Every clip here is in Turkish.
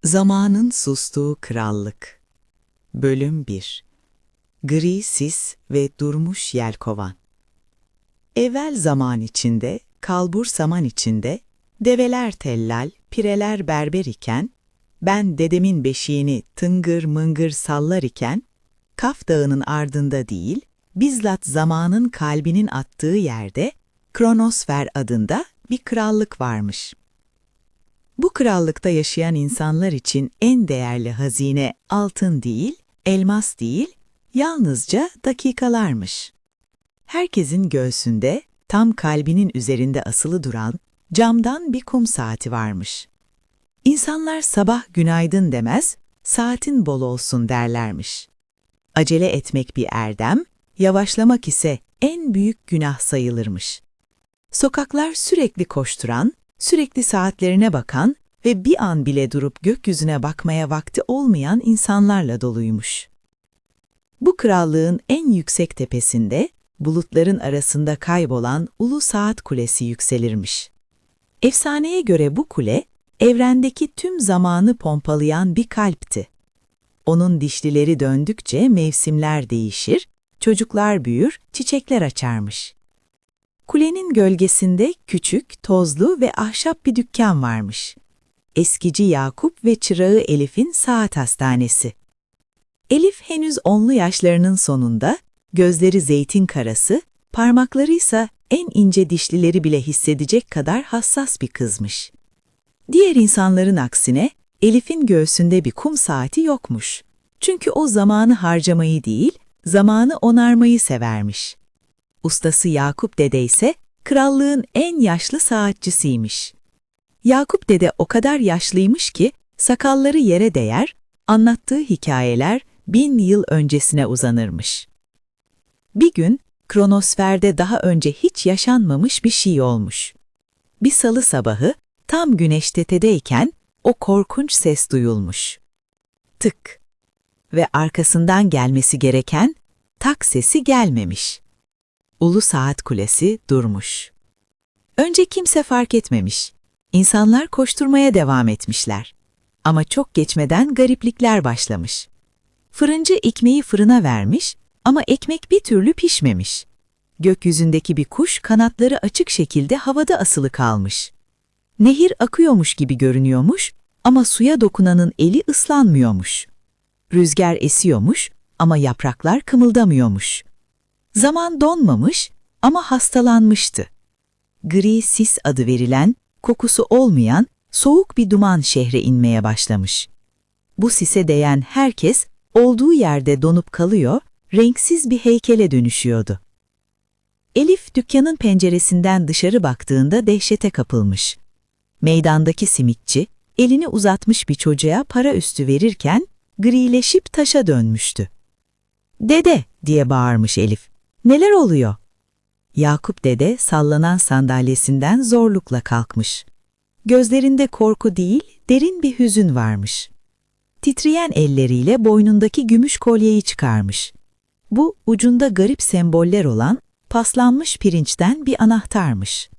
Zamanın Sustuğu Krallık. Bölüm 1. Gri sis ve durmuş yelkovan. Evvel zaman içinde, kalbur saman içinde, develer tellal, pireler berber iken, ben dedemin beşiğini tıngır mıngır sallar iken, Kaf Dağı'nın ardında değil, bizzat zamanın kalbinin attığı yerde, Kronosfer adında bir krallık varmış. Bu krallıkta yaşayan insanlar için en değerli hazine altın değil, elmas değil, yalnızca dakikalarmış. Herkesin göğsünde, tam kalbinin üzerinde asılı duran camdan bir kum saati varmış. İnsanlar sabah günaydın demez, saatin bol olsun derlermiş. Acele etmek bir erdem, yavaşlamak ise en büyük günah sayılırmış. Sokaklar sürekli koşturan, sürekli saatlerine bakan ve bir an bile durup gökyüzüne bakmaya vakti olmayan insanlarla doluymuş. Bu krallığın en yüksek tepesinde, bulutların arasında kaybolan Ulu Saat Kulesi yükselirmiş. Efsaneye göre bu kule, evrendeki tüm zamanı pompalayan bir kalpti. Onun dişlileri döndükçe mevsimler değişir, çocuklar büyür, çiçekler açarmış. Kulenin gölgesinde küçük, tozlu ve ahşap bir dükkan varmış. Eskici Yakup ve çırağı Elif'in saat hastanesi. Elif henüz 10'lu yaşlarının sonunda, gözleri zeytin karası, parmaklarıysa en ince dişlileri bile hissedecek kadar hassas bir kızmış. Diğer insanların aksine Elif'in göğsünde bir kum saati yokmuş. Çünkü o zamanı harcamayı değil, zamanı onarmayı severmiş. Ustası Yakup Dede ise krallığın en yaşlı saatçisiymiş. Yakup Dede o kadar yaşlıymış ki sakalları yere değer, anlattığı hikayeler 1000 yıl öncesine uzanırmış. Bir gün kronosferde daha önce hiç yaşanmamış bir şey olmuş. Bir salı sabahı tam güneş tepedeyken o korkunç ses duyulmuş. Tık! Ve arkasından gelmesi gereken tak sesi gelmemiş. Ulu Saat Kulesi durmuş. Önce kimse fark etmemiş. İnsanlar koşturmaya devam etmişler. Ama çok geçmeden gariplikler başlamış. Fırıncı ekmeği fırına vermiş ama ekmek bir türlü pişmemiş. Gökyüzündeki bir kuş kanatları açık şekilde havada asılı kalmış. Nehir akıyormuş gibi görünüyormuş ama suya dokunanın eli ıslanmıyormuş. Rüzgar esiyormuş ama yapraklar kımıldamıyormuş. Zaman donmamış ama hastalanmıştı. Gri sis adı verilen, kokusu olmayan, soğuk bir duman şehre inmeye başlamış. Bu sise değen herkes olduğu yerde donup kalıyor, renksiz bir heykele dönüşüyordu. Elif dükkanın penceresinden dışarı baktığında dehşete kapılmış. Meydandaki simitçi, elini uzatmış bir çocuğa para üstü verirken, grileşip taşa dönmüştü. "Dede!" diye bağırmış Elif. "Neler oluyor?" Yakup Dede sallanan sandalyesinden zorlukla kalkmış. Gözlerinde korku değil, derin bir hüzün varmış. Titreyen elleriyle boynundaki gümüş kolyeyi çıkarmış. Bu, ucunda garip semboller olan paslanmış pirinçten bir anahtarmış.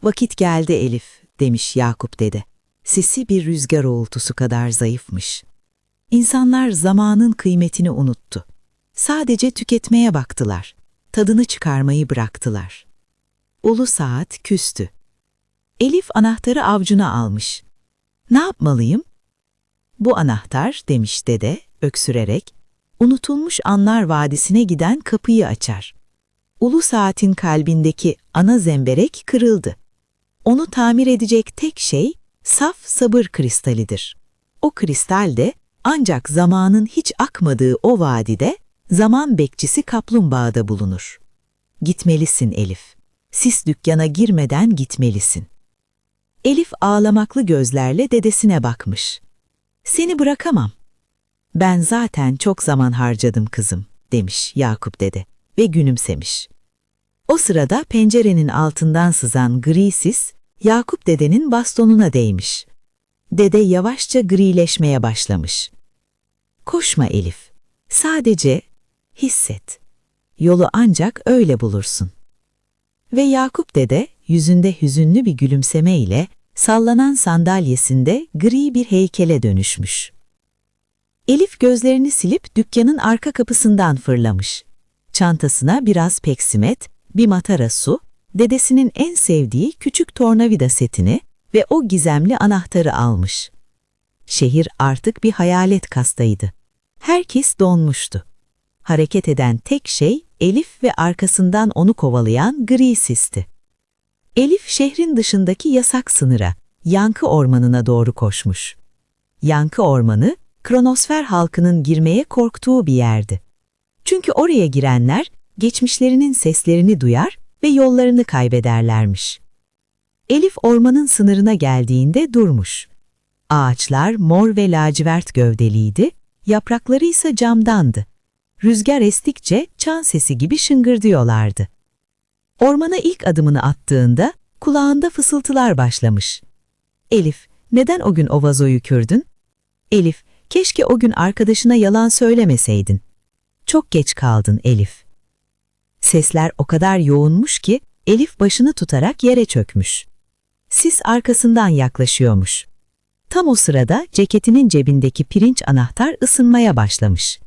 "Vakit geldi Elif," demiş Yakup Dede. Sesi bir rüzgar uğultusu kadar zayıfmış. İnsanlar zamanın kıymetini unuttu. Sadece tüketmeye baktılar. Tadını çıkarmayı bıraktılar. Ulu Saat küstü. Elif anahtarı avcuna almış. "Ne yapmalıyım?" "Bu anahtar," demiş dede, öksürerek, "unutulmuş anlar vadisine giden kapıyı açar." Ulu Saat'in kalbindeki ana zemberek kırıldı. Onu tamir edecek tek şey saf sabır kristalidir. O kristal de ancak zamanın hiç akmadığı o vadide, zaman bekçisi kaplumbağada bulunur. Gitmelisin Elif. Sis dükkana girmeden gitmelisin. Elif ağlamaklı gözlerle dedesine bakmış. "Seni bırakamam." "Ben zaten çok zaman harcadım kızım," demiş Yakup Dede ve gülümsemiş. O sırada pencerenin altından sızan gri sis, Yakup Dede'nin bastonuna değmiş. Dede yavaşça grileşmeye başlamış. "Koşma Elif, sadece hisset. Yolu ancak öyle bulursun." Ve Yakup Dede yüzünde hüzünlü bir gülümseme ile sallanan sandalyesinde gri bir heykele dönüşmüş. Elif gözlerini silip dükkanın arka kapısından fırlamış. Çantasına biraz peksimet, bir matara su, dedesinin en sevdiği küçük tornavida setini ve o gizemli anahtarı almış. Şehir artık bir hayalet kastaydı. Herkes donmuştu. Hareket eden tek şey Elif ve arkasından onu kovalayan gri sisti. Elif şehrin dışındaki yasak sınıra, Yankı Ormanı'na doğru koşmuş. Yankı Ormanı, Kronosfer halkının girmeye korktuğu bir yerdi. Çünkü oraya girenler geçmişlerinin seslerini duyar ve yollarını kaybederlermiş. Elif ormanın sınırına geldiğinde durmuş. Ağaçlar mor ve lacivert gövdeliydi, yaprakları ise camdandı. Rüzgar estikçe çan sesi gibi şıngırdıyorlardı. Ormana ilk adımını attığında kulağında fısıltılar başlamış. Elif, neden o gün o vazoyu kürdün? Elif, keşke o gün arkadaşına yalan söylemeseydin. Çok geç kaldın Elif. Sesler o kadar yoğunmuş ki Elif başını tutarak yere çökmüş. Sis arkasından yaklaşıyormuş. Tam o sırada ceketinin cebindeki pirinç anahtar ısınmaya başlamış.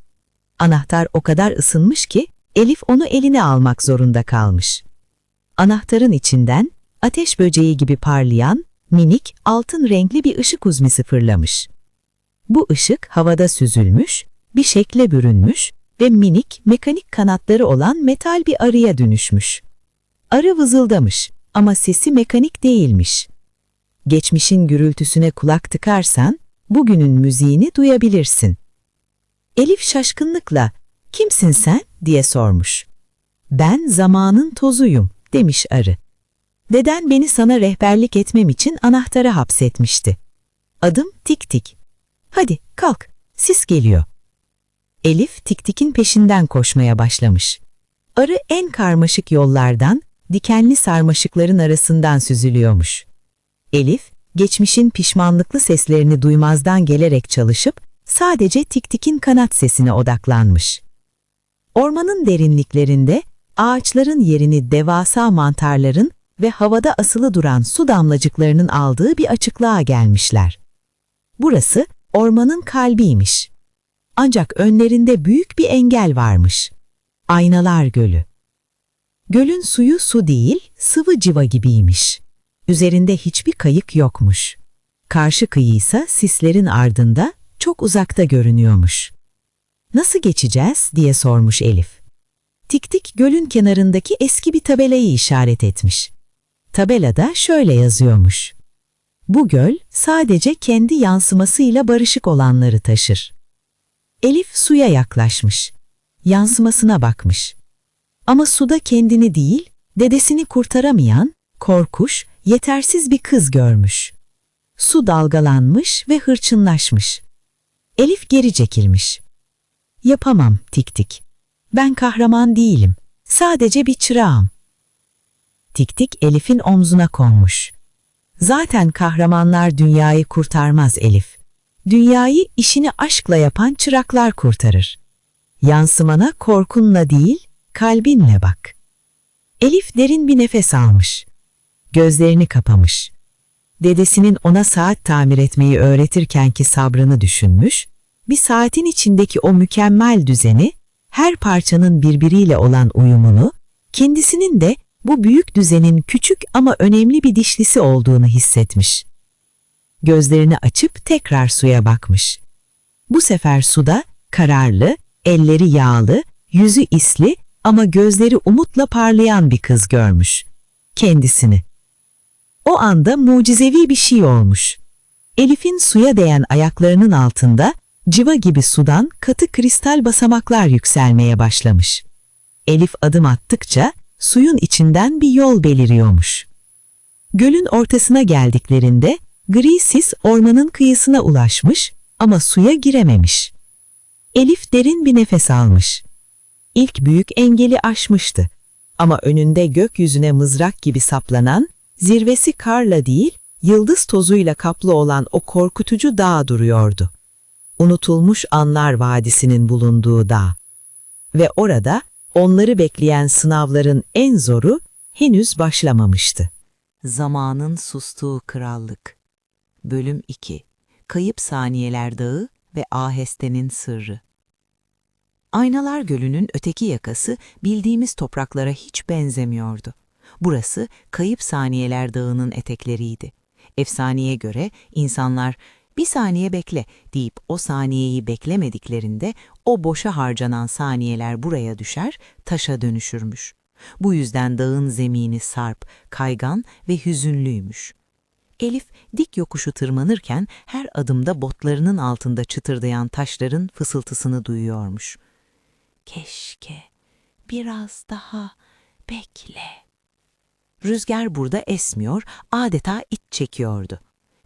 Anahtar o kadar ısınmış ki Elif onu eline almak zorunda kalmış. Anahtarın içinden ateş böceği gibi parlayan, minik, altın renkli bir ışık uzmisi fırlamış. Bu ışık havada süzülmüş, bir şekle bürünmüş ve minik, mekanik kanatları olan metal bir arıya dönüşmüş. Arı vızıldamış ama sesi mekanik değilmiş. Geçmişin gürültüsüne kulak tıkarsan, bugünün müziğini duyabilirsin. Elif şaşkınlıkla, "Kimsin sen?" diye sormuş. "Ben zamanın tozuyum," demiş arı. "Deden beni sana rehberlik etmem için anahtara hapsetmişti. Adım Tik Tik. Hadi kalk, sis geliyor." Elif Tik Tik'in peşinden koşmaya başlamış. Arı en karmaşık yollardan, dikenli sarmaşıkların arasından süzülüyormuş. Elif, geçmişin pişmanlıklı seslerini duymazdan gelerek çalışıp, sadece Tik Tik'in kanat sesine odaklanmış. Ormanın derinliklerinde, ağaçların yerini devasa mantarların ve havada asılı duran su damlacıklarının aldığı bir açıklığa gelmişler. Burası, ormanın kalbiymiş. Ancak önlerinde büyük bir engel varmış. Aynalar Gölü. Gölün suyu su değil, sıvı civa gibiymiş. Üzerinde hiçbir kayık yokmuş. Karşı kıyıysa sislerin ardında, çok uzakta görünüyormuş. "Nasıl geçeceğiz?" diye sormuş Elif. Tik Tik gölün kenarındaki eski bir tabelayı işaret etmiş. Tabelada şöyle yazıyormuş: "Bu göl sadece kendi yansımasıyla barışık olanları taşır." Elif suya yaklaşmış. Yansımasına bakmış. Ama suda kendini değil, dedesini kurtaramayan, korkuş, yetersiz bir kız görmüş. Su dalgalanmış ve hırçınlaşmış. Elif geri çekilmiş. "Yapamam Tik Tik. Ben kahraman değilim. Sadece bir çırağım." Tik Tik Elif'in omzuna konmuş. "Zaten kahramanlar dünyayı kurtarmaz Elif. Dünyayı işini aşkla yapan çıraklar kurtarır. Yansımana korkunla değil, kalbinle bak." Elif derin bir nefes almış. Gözlerini kapamış. Dedesinin ona saat tamir etmeyi öğretirkenki sabrını düşünmüş, bir saatin içindeki o mükemmel düzeni, her parçanın birbiriyle olan uyumunu, kendisinin de bu büyük düzenin küçük ama önemli bir dişlisi olduğunu hissetmiş. Gözlerini açıp tekrar suya bakmış. Bu sefer suda kararlı, elleri yağlı, yüzü isli ama gözleri umutla parlayan bir kız görmüş. Kendisini. O anda mucizevi bir şey olmuş. Elif'in suya değen ayaklarının altında civa gibi sudan katı kristal basamaklar yükselmeye başlamış. Elif adım attıkça suyun içinden bir yol beliriyormuş. Gölün ortasına geldiklerinde gri sis ormanın kıyısına ulaşmış ama suya girememiş. Elif derin bir nefes almış. İlk büyük engeli aşmıştı ama önünde gökyüzüne mızrak gibi saplanan, zirvesi karla değil, yıldız tozuyla kaplı olan o korkutucu dağ duruyordu. Unutulmuş Anlar Vadisi'nin bulunduğu dağ. Ve orada onları bekleyen sınavların en zoru henüz başlamamıştı. Zamanın sustuğu krallık. Bölüm 2. Kayıp Saniyeler Dağı ve Aheste'nin sırrı. Aynalar Gölü'nün öteki yakası bildiğimiz topraklara hiç benzemiyordu. Burası Kayıp Saniyeler Dağı'nın etekleriydi. Efsaneye göre insanlar "bir saniye bekle" deyip o saniyeyi beklemediklerinde o boşa harcanan saniyeler buraya düşer, taşa dönüşürmüş. Bu yüzden dağın zemini sarp, kaygan ve hüzünlüymüş. Elif dik yokuşu tırmanırken her adımda botlarının altında çıtırdayan taşların fısıltısını duyuyormuş. "Keşke biraz daha bekle." Rüzgar burada esmiyor, adeta iç çekiyordu.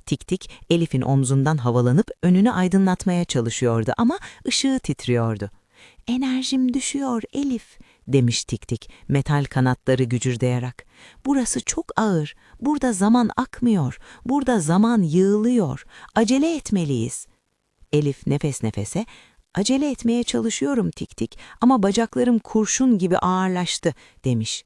Tik tik Elif'in omzundan havalanıp önünü aydınlatmaya çalışıyordu ama ışığı titriyordu. "Enerjim düşüyor Elif," demiş Tik tik metal kanatları gücürdeyarak. "Burası çok ağır, burada zaman akmıyor, burada zaman yığılıyor, acele etmeliyiz." Elif nefes nefese, "Acele etmeye çalışıyorum Tik tik ama bacaklarım kurşun gibi ağırlaştı," demiş.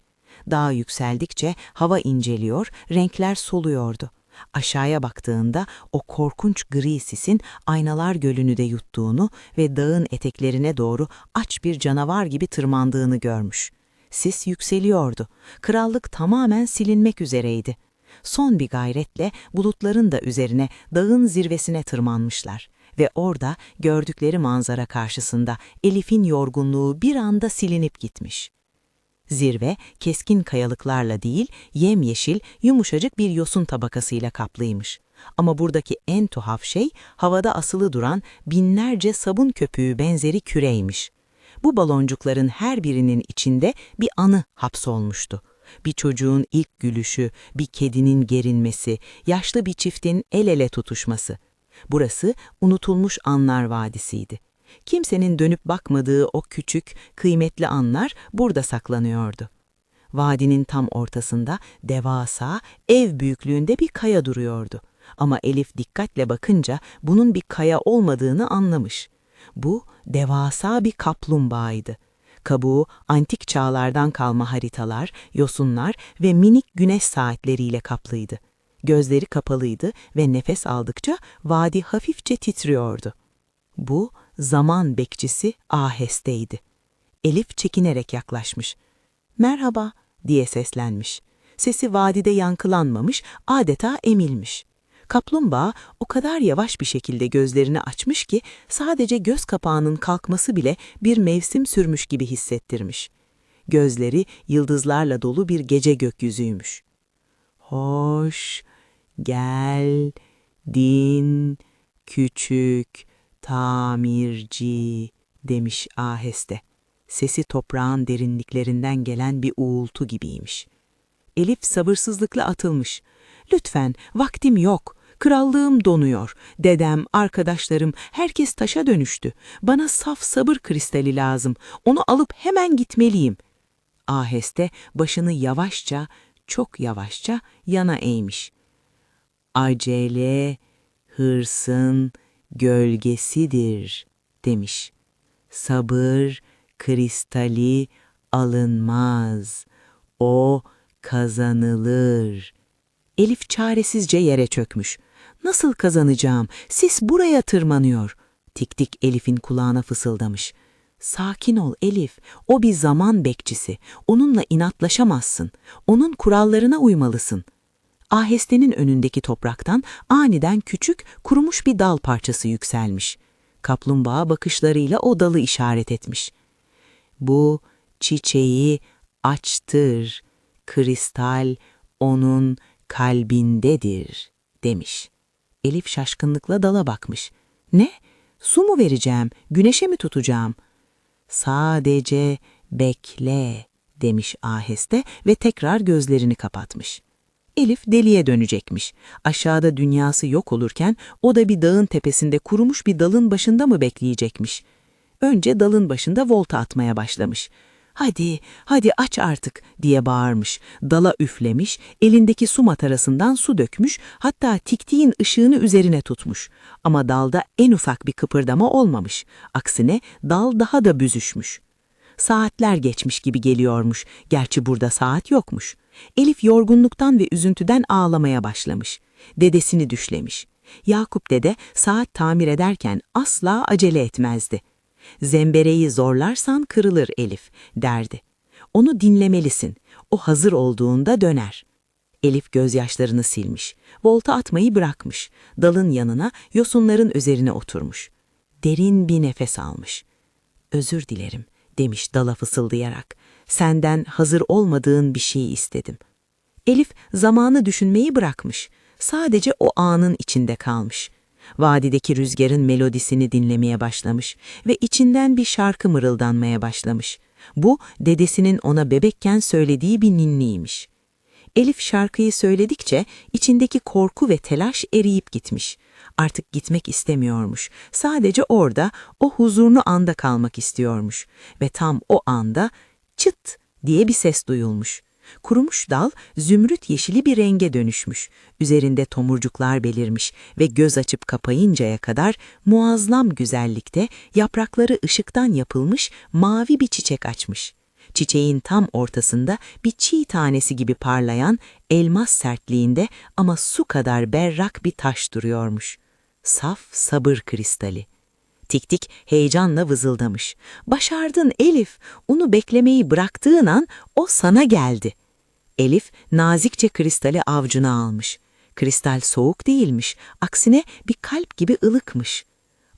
Dağ yükseldikçe hava inceliyor, renkler soluyordu. Aşağıya baktığında o korkunç gri sisin Aynalar Gölü'nü de yuttuğunu ve dağın eteklerine doğru aç bir canavar gibi tırmandığını görmüş. Sis yükseliyordu. Krallık tamamen silinmek üzereydi. Son bir gayretle bulutların da üzerine, dağın zirvesine tırmanmışlar. Ve orada gördükleri manzara karşısında Elif'in yorgunluğu bir anda silinip gitmiş. Zirve, keskin kayalıklarla değil, yemyeşil, yumuşacık bir yosun tabakasıyla kaplıymış. Ama buradaki en tuhaf şey, havada asılı duran binlerce sabun köpüğü benzeri küreymiş. Bu baloncukların her birinin içinde bir anı hapsolmuştu. Bir çocuğun ilk gülüşü, bir kedinin gerinmesi, yaşlı bir çiftin el ele tutuşması. Burası unutulmuş anlar vadisiydi. Kimsenin dönüp bakmadığı o küçük, kıymetli anlar burada saklanıyordu. Vadinin tam ortasında devasa, ev büyüklüğünde bir kaya duruyordu. Ama Elif dikkatle bakınca bunun bir kaya olmadığını anlamış. Bu devasa bir kaplumbağaydı. Kabuğu antik çağlardan kalma haritalar, yosunlar ve minik güneş saatleriyle kaplıydı. Gözleri kapalıydı ve nefes aldıkça vadi hafifçe titriyordu. Bu zaman bekçisi Aheste'ydi. Elif çekinerek yaklaşmış. "Merhaba," diye seslenmiş. Sesi vadide yankılanmamış, adeta emilmiş. Kaplumbağa o kadar yavaş bir şekilde gözlerini açmış ki sadece göz kapağının kalkması bile bir mevsim sürmüş gibi hissettirmiş. Gözleri yıldızlarla dolu bir gece gökyüzüymüş. "Hoş geldin küçük tamirci," demiş Aheste. Sesi toprağın derinliklerinden gelen bir uğultu gibiymiş. Elif sabırsızlıkla atılmış. "Lütfen, vaktim yok. Krallığım donuyor. Dedem, arkadaşlarım, herkes taşa dönüştü. Bana saf sabır kristali lazım. Onu alıp hemen gitmeliyim." Aheste başını yavaşça, çok yavaşça yana eğmiş. "Acele, hırsın gölgesidir," demiş. "Sabır kristali alınmaz. O kazanılır." Elif çaresizce yere çökmüş. "Nasıl kazanacağım? Sis buraya tırmanıyor." Tik tik Elif'in kulağına fısıldamış. "Sakin ol Elif, o bir zaman bekçisi. Onunla inatlaşamazsın. Onun kurallarına uymalısın." Aheste'nin önündeki topraktan aniden küçük, kurumuş bir dal parçası yükselmiş. Kaplumbağa bakışlarıyla o dalı işaret etmiş. "Bu çiçeği açtır, kristal onun kalbindedir," demiş. Elif şaşkınlıkla dala bakmış. "Ne? Su mu vereceğim, güneşe mi tutacağım?" "Sadece bekle," demiş Aheste ve tekrar gözlerini kapatmış. Elif deliye dönecekmiş. Aşağıda dünyası yok olurken o da bir dağın tepesinde kurumuş bir dalın başında mı bekleyecekmiş? Önce dalın başında volta atmaya başlamış. "Hadi, hadi aç artık," diye bağırmış. Dala üflemiş, elindeki su matarasından su dökmüş, hatta tiktiğin ışığını üzerine tutmuş. Ama dalda en ufak bir kıpırdama olmamış. Aksine dal daha da büzüşmüş. Saatler geçmiş gibi geliyormuş. Gerçi burada saat yokmuş. Elif yorgunluktan ve üzüntüden ağlamaya başlamış. Dedesini düşlemiş. Yakup dede saat tamir ederken asla acele etmezdi. Zembereği zorlarsan kırılır Elif, derdi. Onu dinlemelisin. O hazır olduğunda döner. Elif gözyaşlarını silmiş. Volta atmayı bırakmış. Dalın yanına, yosunların üzerine oturmuş. Derin bir nefes almış. "Özür dilerim," demiş dala fısıldayarak. "Senden hazır olmadığın bir şeyi istedim." Elif zamanı düşünmeyi bırakmış. Sadece o anın içinde kalmış. Vadideki rüzgarın melodisini dinlemeye başlamış ve içinden bir şarkı mırıldanmaya başlamış. Bu, dedesinin ona bebekken söylediği bir ninniymiş. Elif şarkıyı söyledikçe içindeki korku ve telaş eriyip gitmiş. Artık gitmek istemiyormuş. Sadece orada, o huzurlu anda kalmak istiyormuş. Ve tam o anda çıt diye bir ses duyulmuş. Kurumuş dal zümrüt yeşili bir renge dönüşmüş. Üzerinde tomurcuklar belirmiş ve göz açıp kapayıncaya kadar muazzam güzellikte yaprakları ışıktan yapılmış mavi bir çiçek açmış. Çiçeğin tam ortasında bir çiğ tanesi gibi parlayan, elmas sertliğinde ama su kadar berrak bir taş duruyormuş. Saf sabır kristali. Tik tik heyecanla vızıldamış. "Başardın Elif, onu beklemeyi bıraktığın an o sana geldi." Elif nazikçe kristali avcuna almış. Kristal soğuk değilmiş, aksine bir kalp gibi ılıkmış.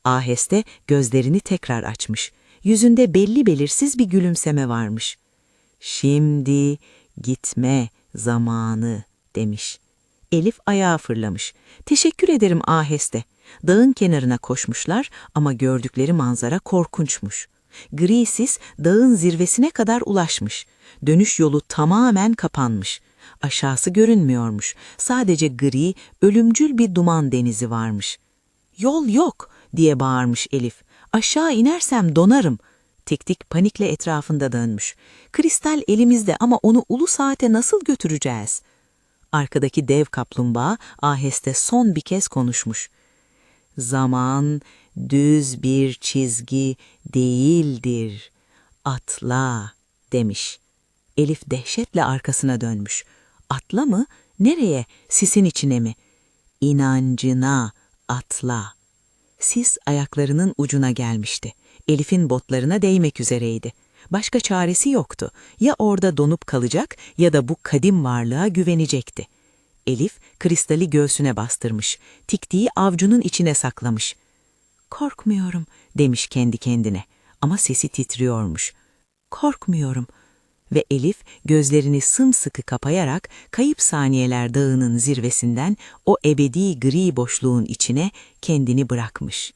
Aheste gözlerini tekrar açmış. Yüzünde belli belirsiz bir gülümseme varmış. "Şimdi gitme zamanı," demiş. Elif ayağa fırlamış. "Teşekkür ederim Aheste." Dağın kenarına koşmuşlar ama gördükleri manzara korkunçmuş. Gri sis dağın zirvesine kadar ulaşmış. Dönüş yolu tamamen kapanmış. Aşağısı görünmüyormuş. Sadece gri, ölümcül bir duman denizi varmış. "Yol yok," diye bağırmış Elif. "Aşağı inersem donarım." Tik tik panikle etrafında dönmüş. "Kristal elimizde ama onu ulu saate nasıl götüreceğiz?" Arkadaki dev kaplumbağa aheste son bir kez konuşmuş. "Zaman düz bir çizgi değildir. Atla," demiş. Elif dehşetle arkasına dönmüş. "Atla mı? Nereye? Sisin içine mi?" "İnancına atla." Sis ayaklarının ucuna gelmişti. Elif'in botlarına değmek üzereydi. Başka çaresi yoktu. Ya orada donup kalacak ya da bu kadim varlığa güvenecekti. Elif kristali göğsüne bastırmış. Tiktiği avcunun içine saklamış. "Korkmuyorum," demiş kendi kendine. Ama sesi titriyormuş. "Korkmuyorum." Ve Elif gözlerini sımsıkı kapayarak Kayıp Saniyeler Dağı'nın zirvesinden o ebedi gri boşluğun içine kendini bırakmış.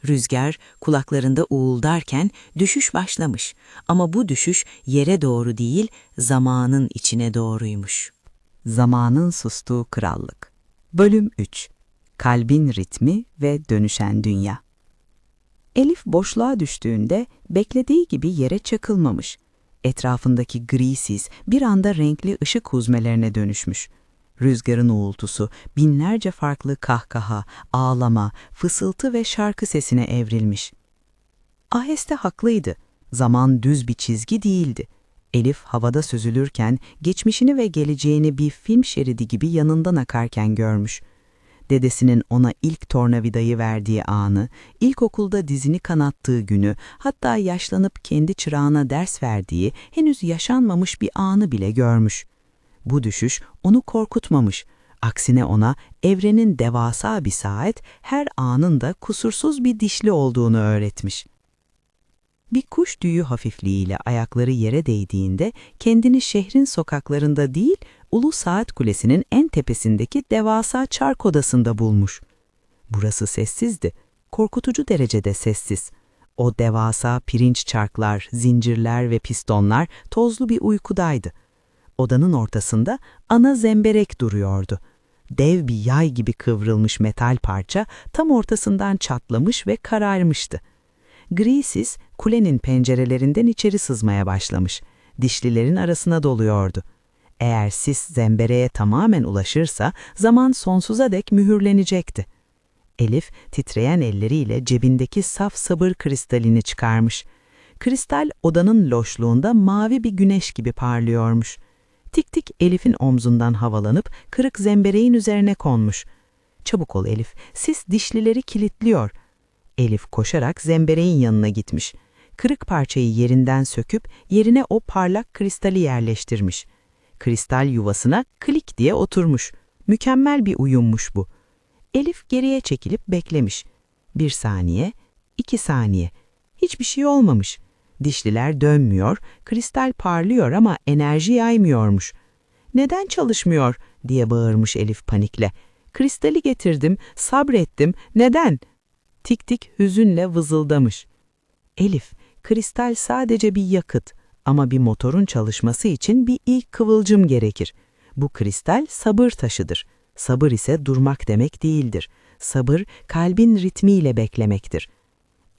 Rüzgar kulaklarında uğuldarken düşüş başlamış ama bu düşüş yere doğru değil, zamanın içine doğruymuş. Zamanın sustuğu krallık. Bölüm 3. Kalbin ritmi ve dönüşen dünya. Elif boşluğa düştüğünde beklediği gibi yere çakılmamış. Etrafındaki gri sis bir anda renkli ışık huzmelerine dönüşmüş. Rüzgarın uğultusu binlerce farklı kahkaha, ağlama, fısıltı ve şarkı sesine evrilmiş. Aheste haklıydı. Zaman düz bir çizgi değildi. Elif havada süzülürken geçmişini ve geleceğini bir film şeridi gibi yanından akarken görmüş. Dedesinin ona ilk tornavidayı verdiği anı, ilkokulda dizini kanattığı günü, hatta yaşlanıp kendi çırağına ders verdiği henüz yaşanmamış bir anı bile görmüş. Bu düşüş onu korkutmamış. Aksine ona evrenin devasa bir saat, her anında kusursuz bir dişli olduğunu öğretmiş. Bir kuş tüyü hafifliğiyle ayakları yere değdiğinde kendini şehrin sokaklarında değil, Ulu Saat Kulesi'nin en tepesindeki devasa çark odasında bulmuş. Burası sessizdi, korkutucu derecede sessiz. O devasa pirinç çarklar, zincirler ve pistonlar tozlu bir uykudaydı. Odanın ortasında ana zemberek duruyordu. Dev bir yay gibi kıvrılmış metal parça tam ortasından çatlamış ve kararmıştı. Gri sis kulenin pencerelerinden içeri sızmaya başlamış. Dişlilerin arasına doluyordu. Eğer sis zembereğe tamamen ulaşırsa zaman sonsuza dek mühürlenecekti. Elif titreyen elleriyle cebindeki saf sabır kristalini çıkarmış. Kristal odanın loşluğunda mavi bir güneş gibi parlıyormuş. Tik tik Elif'in omzundan havalanıp kırık zembereğin üzerine konmuş. "Çabuk ol Elif, sis dişlileri kilitliyor." Elif koşarak zembereğin yanına gitmiş. Kırık parçayı yerinden söküp yerine o parlak kristali yerleştirmiş. Kristal yuvasına klik diye oturmuş. Mükemmel bir uyummuş bu. Elif geriye çekilip beklemiş. 1 saniye, 2 saniye. Hiçbir şey olmamış. Dişliler dönmüyor, kristal parlıyor ama enerji yaymıyormuş. "Neden çalışmıyor?" diye bağırmış Elif panikle. "Kristali getirdim, sabrettim, neden?" Tik tik hüzünle vızıldamış. "Elif, kristal sadece bir yakıt ama bir motorun çalışması için bir ilk kıvılcım gerekir. Bu kristal sabır taşıdır. Sabır ise durmak demek değildir. Sabır, kalbin ritmiyle beklemektir."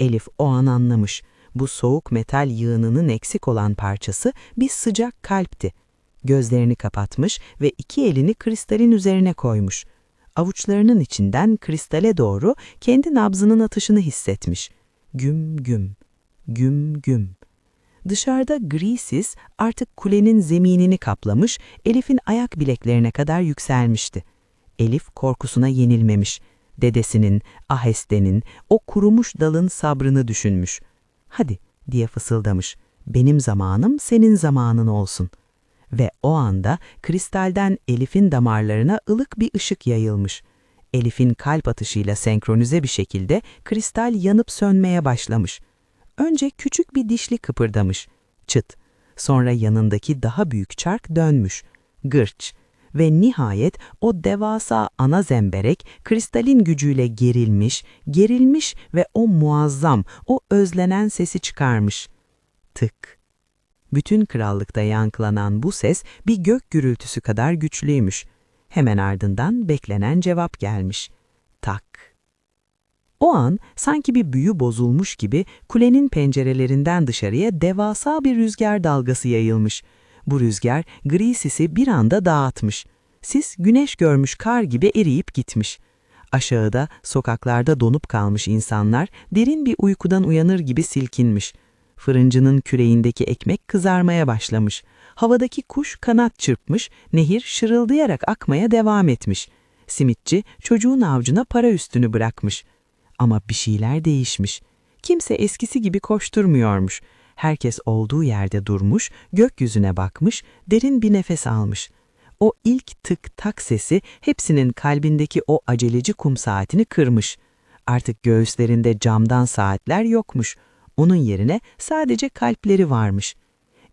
Elif o an anlamış. Bu soğuk metal yığınının eksik olan parçası bir sıcak kalpti. Gözlerini kapatmış ve 2 elini kristalin üzerine koymuş. Avuçlarının içinden kristale doğru kendi nabzının atışını hissetmiş. Güm güm, güm güm. Dışarıda gri sis artık kulenin zeminini kaplamış, Elif'in ayak bileklerine kadar yükselmişti. Elif korkusuna yenilmemiş. Dedesinin, Aheste'nin, o kurumuş dalın sabrını düşünmüş. "Hadi," diye fısıldamış. "Benim zamanım senin zamanın olsun." Ve o anda kristalden Elif'in damarlarına ılık bir ışık yayılmış. Elif'in kalp atışıyla senkronize bir şekilde kristal yanıp sönmeye başlamış. Önce küçük bir dişli kıpırdamış. Çıt. Sonra yanındaki daha büyük çark dönmüş. Gırç. Ve nihayet o devasa ana zemberek kristalin gücüyle gerilmiş ve o muazzam, o özlenen sesi çıkarmış. Tık. Bütün krallıkta yankılanan bu ses bir gök gürültüsü kadar güçlüymüş. Hemen ardından beklenen cevap gelmiş. Tak. O an sanki bir büyü bozulmuş gibi kulenin pencerelerinden dışarıya devasa bir rüzgar dalgası yayılmış. Bu rüzgar gri sisi bir anda dağıtmış. Sis güneş görmüş kar gibi eriyip gitmiş. Aşağıda, sokaklarda donup kalmış insanlar derin bir uykudan uyanır gibi silkinmiş. Fırıncının küreğindeki ekmek kızarmaya başlamış. Havadaki kuş kanat çırpmış, nehir şırıldayarak akmaya devam etmiş. Simitçi çocuğun avcuna para üstünü bırakmış. Ama bir şeyler değişmiş. Kimse eskisi gibi koşturmuyormuş. Herkes olduğu yerde durmuş, gökyüzüne bakmış, derin bir nefes almış. O ilk tık tak sesi hepsinin kalbindeki o aceleci kum saatini kırmış. Artık göğüslerinde camdan saatler yokmuş. Onun yerine sadece kalpleri varmış.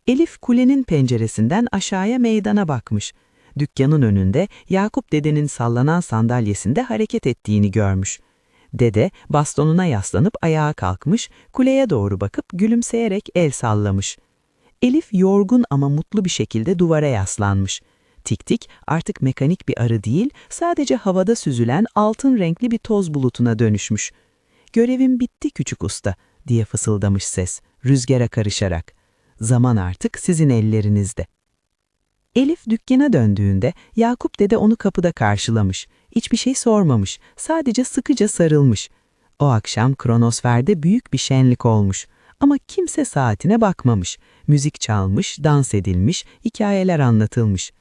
Elif kulenin penceresinden aşağıya meydana bakmış. Dükkanın önünde Yakup dedenin sallanan sandalyesinde hareket ettiğini görmüş. Dede bastonuna yaslanıp ayağa kalkmış, kuleye doğru bakıp gülümseyerek el sallamış. Elif yorgun ama mutlu bir şekilde duvara yaslanmış. Tik tik artık mekanik bir arı değil, sadece havada süzülen altın renkli bir toz bulutuna dönüşmüş. "Görevim bitti küçük usta," diye fısıldamış ses, rüzgara karışarak. "Zaman artık sizin ellerinizde." Elif dükkana döndüğünde Yakup dede onu kapıda karşılamış. Hiçbir şey sormamış, sadece sıkıca sarılmış. O akşam Kronosfer'de büyük bir şenlik olmuş. Ama kimse saatine bakmamış. Müzik çalmış, dans edilmiş, hikayeler anlatılmış.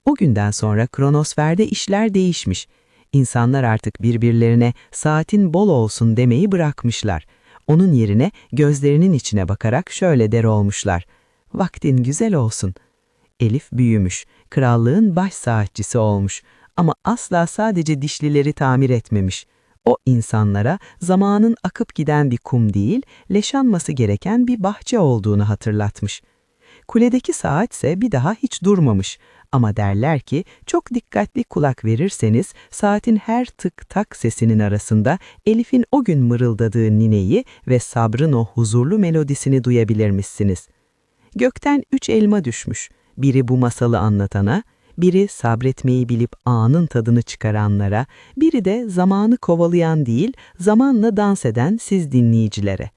O günden sonra Kronosfer'de işler değişmiş. İnsanlar artık birbirlerine "saatin bol olsun" demeyi bırakmışlar. Onun yerine gözlerinin içine bakarak şöyle der olmuşlar: "Vaktin güzel olsun." Elif büyümüş, krallığın baş saatçisi olmuş ama asla sadece dişlileri tamir etmemiş. O insanlara zamanın akıp giden bir kum değil, leşanması gereken bir bahçe olduğunu hatırlatmış. Kuledeki saatse bir daha hiç durmamış ama derler ki çok dikkatli kulak verirseniz saatin her tık tak sesinin arasında Elif'in o gün mırıldadığı nineyi ve sabrın o huzurlu melodisini duyabilirmişsiniz. Gökten 3 elma düşmüş. Biri bu masalı anlatana, biri sabretmeyi bilip anın tadını çıkaranlara, biri de zamanı kovalayan değil, zamanla dans eden siz dinleyicilere.